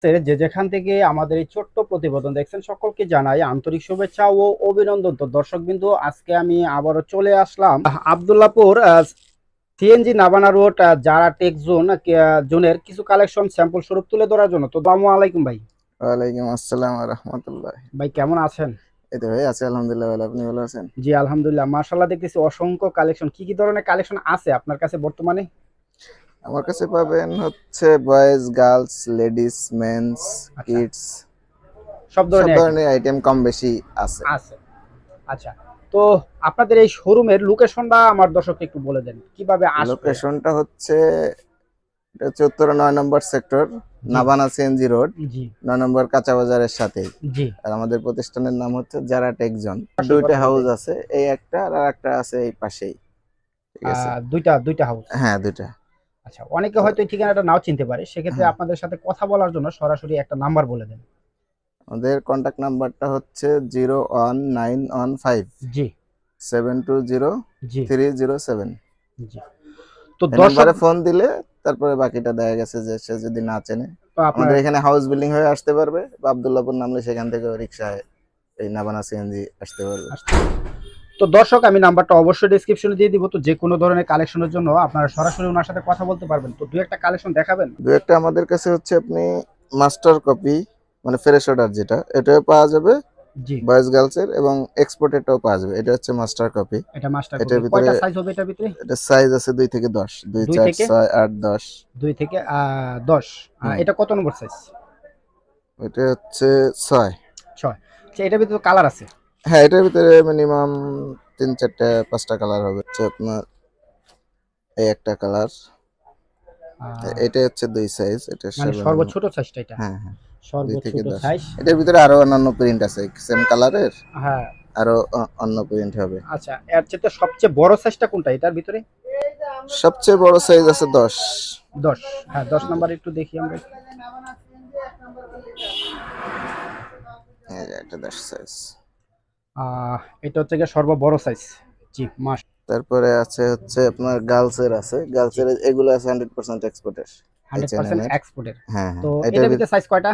যে যেখান থেকে আমাদের এই ছোট্ট প্রতিবেদন দেখছেন সকলকে জানাই আন্তরিক শুভেচ্ছা ও অভিনন্দন। তো দর্শকবৃন্দ, আজকে আমি আবারও চলে আসলাম আব্দুল্লাহপুর সিএনজি নাবানা রোড যারা টেক জোনের কিছু কালেকশন স্যাম্পল স্বরূপ তুলে ধরার জন্য। তো আসসালামু আলাইকুম ভাই। ওয়ালাইকুম আসসালাম ওয়া রাহমাতুল্লাহ। ভাই কেমন আছেন? এই তো ভাই আছি আলহামদুলিল্লাহ ভালো। আপনি ভালো আছেন? জি আলহামদুলিল্লাহ, মাশাআল্লাহ, দেখতেছি অসংখ্য কালেকশন। কি কি ধরনের কালেকশন আছে আপনার কাছে বর্তমানে? আমার কাছে পাবেন হচ্ছে বয়েজ, গার্লস, লেডিস, মেন্স, আচ্ছা, কিডস, সব সব ধরনের আইটেম ধরনের আইটেম কম বেশি আছে। আছে। আচ্ছা, তো আপনাদের এই শোরুমের লোকেশনটা আমার দর্শককে একটু বলে দেন, কিভাবে আসবে? লোকেশনটা হচ্ছে এটা হচ্ছে উত্তরা ৯ নম্বর সেক্টর, জি নাভানা সিএনজি রোড, জি ৯ নম্বর কাঁচা বাজারের সাথেই। জি। আর আমাদের প্রতিষ্ঠানের নাম হচ্ছে যারা টেকজন। পাশের দুইটা ঘরটা হাউস কোনটায়? আছে, এই একটা আর একটা আছে এই পাশেই। ঠিক আছে, দুইটা দুইটা হাউস। হ্যাঁ দুইটা। আচ্ছা, অনেকে তো হয়তো এই ঠিকানাটা নাও চিনতে পারে, সেক্ষেত্রে হ্যাঁ, আপনাদের সাথে কথা বলার জন্য সরাসরি একটা নাম্বার বলে দেন। আমাদের কন্ট্যাক্ট নাম্বারটা হচ্ছে 01915 জি 720 জি 307। জি। তো এই দর্শক, নাম্বারে ফোন দিলে তারপরে বাকিটা দেখা গেছে যে সে যদি না চেনে তো আপনার আমাদের এখানে হাউস বিল্ডিং হয়ে আসতে পারবে, বা আবদুল্লাপুর নামলে সেখান থেকে রিক্সায় এই নাবানা সিএনজি আসতে পারবে। আসতে, তো দর্শক আমি নাম্বারটা অবশ্যই ডেসক্রিপশনে দিয়ে দিব। তো যে কোনো ধরনের কালেকশনের জন্য আপনারা সরাসরি ওনার সাথে কথা বলতে পারবেন। তো দুই একটা কালেকশন দেখাবেন? দু একটা আমাদের কাছে হচ্ছে আপনি মাস্টার কপি মানে ফ্রেশ অর্ডার যেটা, এটাও পাওয়া যাবে, জি। বয়েজ গার্লসের, এবং এক্সপোর্টেডটাও পাওয়া যাবে। এটা হচ্ছে মাস্টার কপি। এটা মাস্টার এটার কপি, ভিতরে কয়টা সাইজ হবে এটার ভিতরে? এটা সাইজ আছে 2 থেকে 10, 2, দুই 4, থেকে 6, 8, 10। 10। হুম, এটা কত নম্বর সাইজ? এটা হচ্ছে 6। 6। আচ্ছা, এটার ভিতরে কালার আছে? হ্যাঁ, এটার ভিতরে মিনিমাম 3, 4, 5টা কালার হবে। হচ্ছে আপনার এই একটা কালার, আহ, এটা হচ্ছে 2 সাইজ, এটা মানে 7 mm। সর্বছোট সাইজটা এটা? হ্যাঁ হ্যাঁ, দুই থেকে সর্বছোট দশ সাইজ। এটার ভিতরে আরো অন্যান্য প্রিন্ট আছে সেম কালারের, হ্যাঁ। আরো অন্য প্রিন্ট হবে। আচ্ছা, এর চেয়ে সবচেয়ে বড় সাইজটা কোনটা এটার ভিতরে? সবচেয়ে বড় সাইজ আছে 10। 10। হ্যাঁ, 10 নাম্বার একটু দেখি আমরা। এই যে একটা 10 সাইজ। এটা হচ্ছে গিয়ে সর্ববড় সাইজ। জি মাস। তারপরে আছে হচ্ছে আপনার গার্লসের, আছে জি, গার্লসের, এগুলো আছে 100% এক্সপোর্টের, হান্ড্রেড H&M পার্সেন্ট এর। এক্সপোর্টের। হ্যাঁ তো হ্যাঁ, এটার এটার ভিতরে সাইজ কয়টা?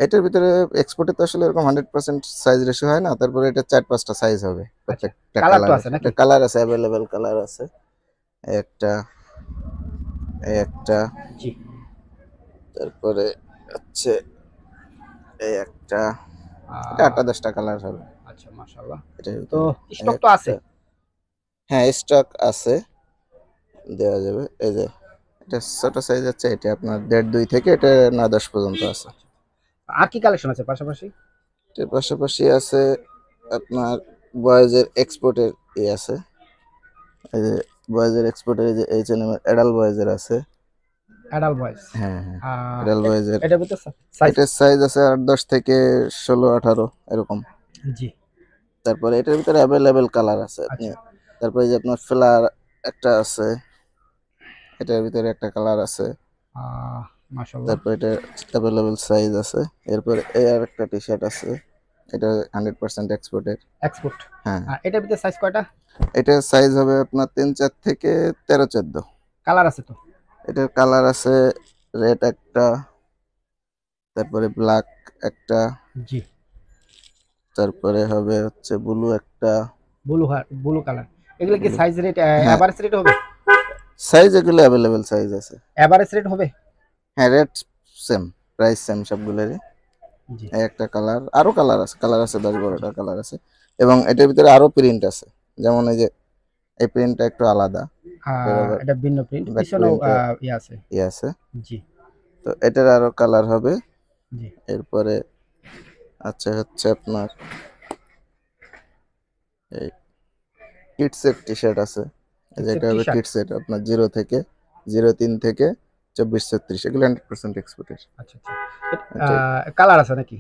এটার ভিতরে এক্সপোর্টে তো আসলে এরকম 100% সাইজ রেশিও হয় না। তারপরে এটা 4-5টা সাইজ হবে আচ্ছা, প্রত্যেকটা কালার তো কালারের। আছে এটা নাকি? কালার আছে, অ্যাভেলেবেল কালার আছে। এই একটা, এই একটা, জি। তারপরে হচ্ছে এই একটা। এটা আহ, 8টা 10টা কালার হবে আচ্ছা, মাশাআল্লাহ। এটার তো ভিতরে। এই স্টক তো আছে? একটা, হ্যাঁ স্টক আছে, দেওয়া যাবে। এই যে এটা ছোট সাইজ আছে, এটা আপনার 1.5-2 থেকে এটা 9-10 পর্যন্ত আছে। আচ্ছা, আর কি কালেকশন আছে পাশাপাশি? এর পাশাপাশি আছে আপনার বয়েজের এক্সপোর্টের আছে। এই যে বয়েজের এক্সপোর্টের, এই যে H&M এর অ্যাডাল্ট বয়েজের আছে। Adult boys. হ্যাঁ হ্যাঁ, অ্যাডাল্ট বয়েজের এটার ভিতরে সাইজ? এটার সাইজ আছে 8-10 থেকে 16-18 এরকম। জি। তারপরে এটার ভিতরে অ্যাভেলেবেল কালার আছে আপনি। আচ্ছা। তারপরে এই যে আপনার ফ্লার একটা আছে, এটার ভিতরে একটা কালার আছে। আহ মাশাআল্লাহ। তারপর এটা অ্যাভেলেবেল সাইজ আছে। এরপর এই আর একটা টি শার্ট আছে, এটা 100% এক্সপোর্টের। এক্সপোর্ট। হ্যাঁ, এটার ভিতরে সাইজ কয়টা? এটার সাইজ হবে আপনার 3-4 থেকে 13-14। কালার আছে তো? এটার কালার আছে রেড একটা, তারপরে ব্ল্যাক একটা, জি। তারপরে হবে হচ্ছে ব্লু একটা। Blue colour. এগুলো কি ব্লু, সাইজ রেট হ্যাঁ এভারেজ রেট হবে? সাইজ এগুলো অ্যাভেলেবেল সাইজ আছে। এভারেজ রেট হবে? হ্যাঁ, রেট সেম, প্রাইস সেম সবগুলোরই। জি এই একটা কালার, আরো কালার আছে, কালার আছে দশ জি। বারোটা কালার আছে। এবং এটার ভিতরে আরো প্রিন্ট আছে, যেমন এই যে এই প্রিন্টটা একটু আলাদা, এটার আবার এটা ভিন্ন প্রিন্ট, ব্যাক পিছনেও প্রিন্টে ইয়ে আছে। আছে। জি তো এটার আরো কালার হবে। জি। এরপরে আচ্ছা হচ্ছে আপনার এই কিডসের টি শার্ট আছে। এই যে কিডসের এটা টি হবে শার্ট। কিডসের আপনার 0 থেকে 03 থেকে 24-36, এগুলো 100% এক্সপোর্টের। আচ্ছা আচ্ছা। এটা, কালার আছে নাকি?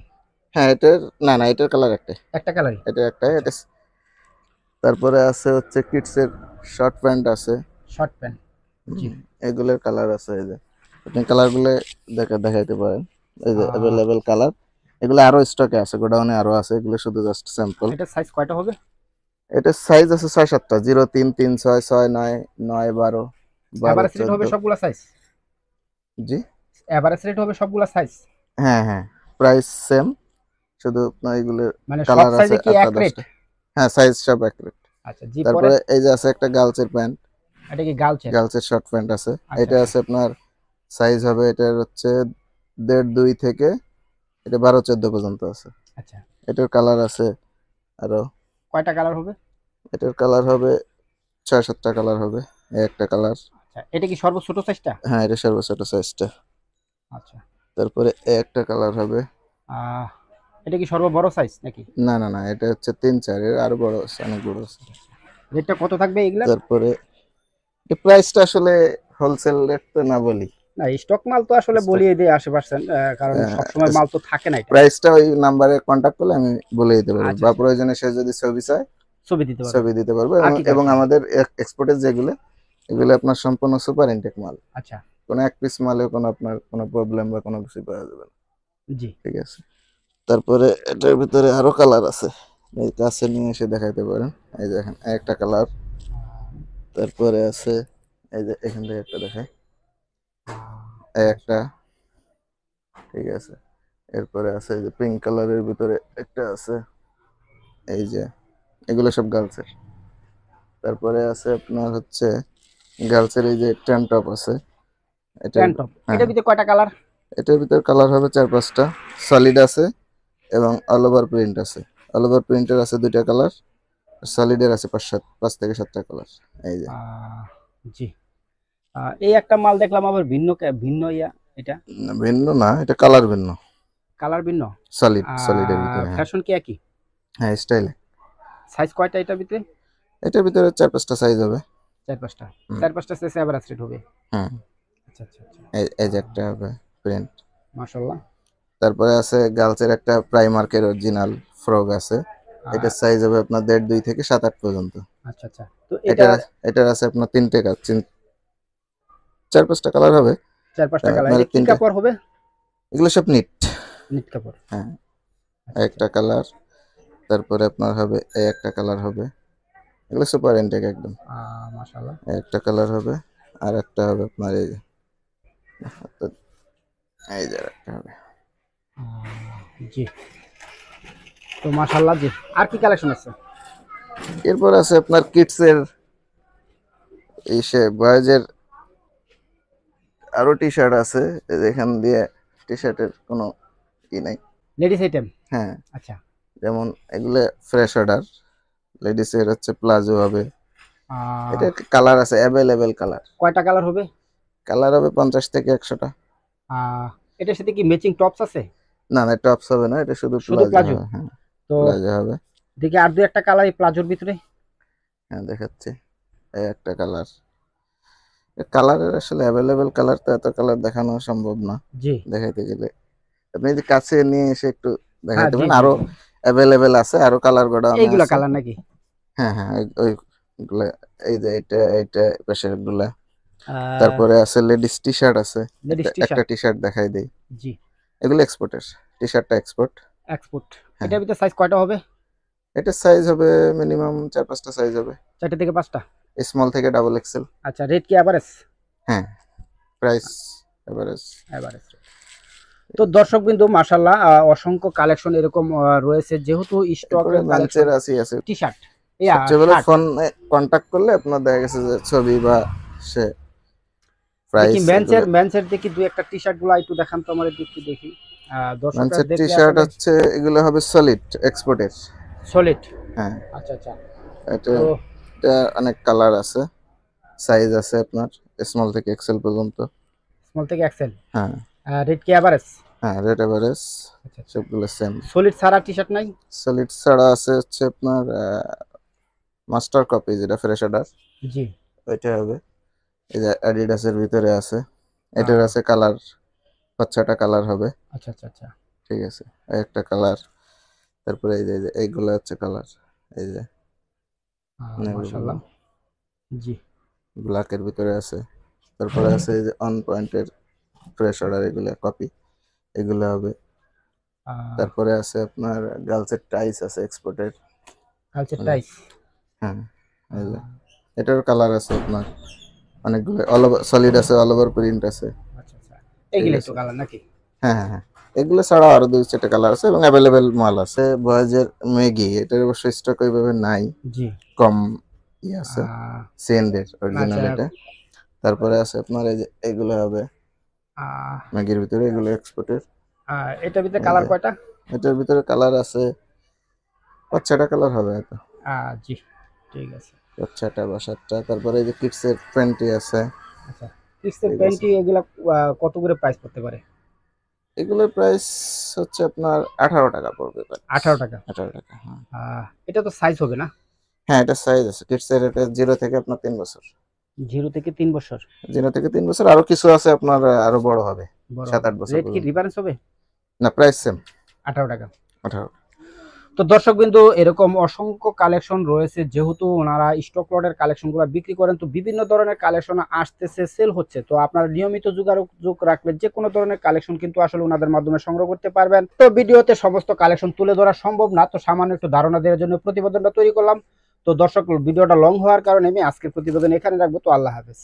হ্যাঁ এটার, না না এটার কালার একটাই, একটা কালারই? এটা একটাই আচ্ছা। এটা। তারপরে আছে হচ্ছে কিডসের শর্ট প্যান্ট আছে। Short pant. জি। হুম, এগুলোর কালার আছে। এই যে আপনি কালারগুলো দেখাইতে পারেন, এই যে আহ, অ্যাভেলেবেল কালার। এগুলো আরো স্টকে আছে, গোডাউনে আরো আছে, এগুলো শুধু জাস্ট স্যাম্পল। এটার সাইজ কয়টা হবে? এটার সাইজ আছে 6-7টা, 0, 3, 3, 6, 6, 9, 9, 12, বারো এভারেজ রেট চোদ্দ হবে সবগুলা সাইজ? জি, এভারেজ রেট হবে সবগুলা সাইজ? হ্যাঁ হ্যাঁ, প্রাইস সেম, শুধু আপনার এগুলোর মানে সব কালার আছে সাইজে কি 8টা এক রেট? 10টা। হ্যাঁ, সাইজ সব অ্যাকুরেট। আচ্ছা জি, পরে তারপরে এই যে আছে একটা গার্লসের প্যান্ট, এটা কি গার্লসের? গার্লসের শর্ট প্যান্ট আছে। আচ্ছা এটা আচ্ছা আছে আপনার সাইজ হবে, এটার হচ্ছে 1.5 2 থেকে এটা 12 14 পর্যন্ত আছে। আচ্ছা। এটার কালার আছে আরো, কয়টা কালার হবে? এটার কালার হবে 6 7টা কালার হবে, এই একটা কালার। আচ্ছা, এটা কি সর্ব ছোট সাইজটা? হ্যাঁ, এটা সর্বোচ্চ সাইজটা। আচ্ছা। তারপরে এই একটা কালার হবে। আহ এটা কি সর্ব বড় সাইজ নাকি? না না না, এটা হচ্ছে 3 4, এর আরো বড় আছে, অনেক বড় আছে। রেটটা কত থাকবে এগুলা? তারপরে এই প্রাইসটা আসলে হোলসেল রেট তো না বলি, না, স্টক মাল তো আসলে বলিয়ে দেয় 80%, কারণ সবসময় মাল তো থাকে না এটা। প্রাইসটা ওই নাম্বারে কন্ট্যাক্ট করলে আমি বলে দিতে পারবো, আচ্ছা বা আচ্ছা, প্রয়োজনে সে যদি ছবি চায় ছবি দিতে পারবেন। ছবি দিতে পারবো। আর এবং কি এবং কালেকশন? আমাদের এক্সপোর্টের যেগুলো, এগুলো আপনার সম্পূর্ণ সুপার ইনটেক মাল, আচ্ছা কোনো এক পিস মালে কোনো আপনার কোনো প্রবলেম বা কোনো কিছু পাওয়া যাবে না। জি। ঠিক আছে। তারপরে এটার ভিতরে আরো কালার আছে, এই কাছে নিয়ে এসে দেখাইতে পারেন। এই দেখেন একটা কালার। তারপরে আছে এই যে এখান থেকে একটা দেখাই, এই একটা। ঠিক আছে। এরপরে আছে এই যে পিঙ্ক কালারের ভিতরে একটা আছে, এই যে এগুলো সব গার্লসের। তারপরে আছে আপনার হচ্ছে গার্লসের এই যে ট্যান টপ আছে, এটার। প্যান্ট টপ, হ্যাঁ, এটার ভিতরে কয়টা কালার? এটার ভিতরে কালার হবে 4 5টা, সলিড আছে এবং অল ওভার প্রিন্ট আছে। অল ওভার প্রিন্টের আছে 2টা কালার, সলিডের আছে 5 থেকে 7টা কালার। এই যে জি। এই একটা মাল দেখলাম আবার ভিন্ন ভিন্ন এটা ভিন্ন না, এটা কালার ভিন্ন, কালার ভিন্ন। সলিডের ভিতরে। হ্যাঁ ফ্যাশন কি একই? হ্যাঁ, স্টাইলে। সাইজ কয়টা এটার ভিতরে? এটার ভিতরে 4 5টা সাইজ হবে। 4 5টা। হুম 4 5টা সাইজে আবার রেট হবে। হুম। আচ্ছা আচ্ছা আচ্ছা। এই যে একটা হবে প্রিন্ট। মাশাআল্লাহ। তারপরে আছে গার্লসের একটা প্রাইমার্কের অরিজিনাল ফ্রক আছে, এটার সাইজ হবে আপনার 1.5 2 থেকে 7 8 পর্যন্ত। আচ্ছা আচ্ছা, তো এটা এটার আছে আপনার 3টে কাজ, 4 5টা কালার হবে। 4 5টা কালার, আপনার এটা কি 3টে, কাপড় হবে? এগুলো সব নিট। নিট কাপড়। হ্যাঁ, আচ্ছা আচ্ছা। একটা কালার। তারপরে আপনার হবে এই একটা কালার হবে, এগুলো সুপার ইনটেক একদম। মাশাআল্লাহ। এই একটা কালার হবে, আর একটা হবে আপনার এই যে, এই যে একটা হবে। জি। তো মাশাআল্লাহ জি। আর কি কালেকশন আছে? এরপর আছে আপনার কিডসের, এই সে বয়েজের আরো টি শার্ট আছে, এই যে এখান দিয়ে টি শার্টের কোনো ই নাই। Ladies item. হ্যাঁ, আচ্ছা। যেমন এগুলো ফ্রেশ অর্ডার, লেডিসের হচ্ছে প্লাজো হবে। এটা কালার আছে অ্যাভেলেবেল কালার। কয়টা কালার হবে? কালার হবে 50 থেকে 100টা। আহ এটার সাথে কি ম্যাচিং টপস আছে? না না, টপস হবে না, এটা শুধু শুধু প্লাজো প্লাজো? হবে। হ্যাঁ, তো প্লাজো হবে। দেখি আর দুই একটা কালার এই প্লাজোর ভিতরে। হ্যাঁ, দেখাচ্ছি। এই একটা কালার, কালারের আসলে অ্যাভেলেবেল কালার তো এত কালার দেখানো সম্ভব না জি। দেখাইতে গেলে। আপনি যদি কাছে নিয়ে এসে একটু হ্যাঁ দেখাইতে জি পারেন, জি আরো জি। অ্যাভেলেবেল আছে, আরো কালার গোডাউনে এইগুলা আছে। কালার নাকি? হ্যাঁ হ্যাঁ, ওইগুলা, এই যে এটা পাশের গুলা। আহ তারপরে আছে লেডিস টি শার্ট আছে, লেডিস টি একটা শার্ট। টি শার্ট দেখাই দেই। জি। এগুলো এক্সপোর্টের, টি শার্টটা এক্সপোর্ট। এক্সপোর্ট। হ্যাঁ, এটার ভিতরে সাইজ কয়টা হবে? এটার সাইজ হবে মিনিমাম 4 5টা সাইজ হবে, 4টে থেকে 5টা। স্মল থেকে ডাবল এক্সেল। আচ্ছা, রেট কি এভারেজ? হ্যাঁ, প্রাইস এভারেজ। এভারেজ। তো দর্শক বিন্দু মাশাআল্লাহ, অসংখ্য কালেকশন এরকম রয়েছে, যেহেতু এরপরে স্টকের কালেকশন। মেন্সের আছে। টি শার্ট, সবচেয়ে ভালো শার্ট। ফোন কন্টাক্ট করলে আপনার দেখা গেছে যে ছবি বা সে দেখি প্রাইস এগুলো। মেন্সের দেখি দুই একটা টি শার্ট গুলো একটু দেখান তো আমার, একটু দেখি। দর্শকরা মেন্সের টি দেখলে শার্ট আসলে। হচ্ছে এগুলো হবে সলিড এক্সপোর্টের। সলিড। হ্যাঁ, আচ্ছা আচ্ছা। এটা তো এটা অনেক কালার আছে, সাইজ আছে আপনার স্মল থেকে এক্সেল পর্যন্ত। স্মল থেকে এক্সেল। হ্যাঁ রেট কি এভারেজ? হ্যাঁ, রেট এভারেজ, আচ্ছা আচ্ছা। সবগুলো সেম। সলিড ছাড়া টি শার্ট নাই? সলিড ছাড়া আছে হচ্ছে আপনার মাস্টার কপি, যেটা ফ্রেশ অর্ডার, জি। ওইটা হবে। এই যে অ্যাডিডাসের ভিতরে আছে, এটার আছে কালার 5 6টা কালার হবে। আচ্ছা আচ্ছা আচ্ছা। ঠিক আছে, এই একটা কালার। তারপরে এই যে এইগুলো হচ্ছে কালার, এই যে মাশাআল্লাহ। জি। ব্ল্যাকের ভিতরে আছে। তারপরে আছে এই যে অন পয়েন্টের ফ্রেশ অর্ডার, এগুলো কপি, এগুলো হবে। তারপরে আছে আপনার গার্লসের টাইস আছে এক্সপোর্টের। কালচার টাইস। হ্যাঁ, এই যে এটার কালার আছে আপনার অনেকগুলো, অল ওভার সলিড আছে, অল ওভার প্রিন্ট আছে। আচ্ছা আচ্ছা। ঠিক এইগুলাই তো আছে। কালার নাকি? হ্যাঁ হ্যাঁ হ্যাঁ, এগুলো ছাড়াও আরো 2-4টা কালার আছে এবং অ্যাভেলেবেল মাল আছে। বয়েজের ম্যাগি, এটার অবশ্য স্টক ওইভাবে নাই, জি। কম আছে। আহ, সিএনদের অরিজিনাল আচ্ছা। এটা। তারপরে আছে আপনার এই যে এগুলো হবে আহ, ম্যাগির ভিতরে, এগুলো এক্সপোর্টের। এটার ভিতরে এই কালার যে কয়টা? এটার ভিতরে কালার আছে 5-6টা কালার হবে হয়তো, জি, ঠিক আছে। 5-6টা বা 7টা। তারপরে এই যে কিডসের প্যান্টি আছে, আচ্ছা, কিডসের ঠিক আছে। প্যান্টি এগুলা কত করে প্রাইস পড়তে পারে? এগুলোর প্রাইস হচ্ছে আপনার 18 টাকা পড়বে। 18 টাকা। 18 টাকা, হ্যাঁ। এটা তো সাইজ হবে না? হ্যাঁ, এটা সাইজ আছে। কিডসের এটা 0 থেকে আপনার 3 বছর। 0 থেকে 3 বছর। 0 থেকে 3 বছর, আরো কিছু আছে আপনার আরো বড় হবে, বড় হবে। 7-8 বছর রেট কি পর্যন্ত। ডিফারেন্স হবে? না, প্রাইস সেম, 18 টাকা। 18। তো দর্শক বিন্দু, এরকম অসংখ্য কালেকশন রয়েছে, যেহেতু ওনারা স্টক লটের কালেকশনগুলো বিক্রি করেন, তো বিভিন্ন ধরনের কালেকশন আসতেছে, সেল হচ্ছে, তো আপনারা নিয়মিত যোগাযোগ রাখলে যে কোনো ধরনের কালেকশন কিন্তু আসলে ওনাদের মাধ্যমে সংগ্রহ করতে পারবেন। তো ভিডিওতে সমস্ত কালেকশন তুলে ধরা সম্ভব না, তো সামান্য একটু ধারণা দেওয়ার জন্য প্রতিবেদনটা তৈরি করলাম। তো দর্শক, ভিডিওটা লং হওয়ার কারণে আমি আজকের প্রতিবেদন এখানে রাখবো। তো আল্লাহ হাফেজ।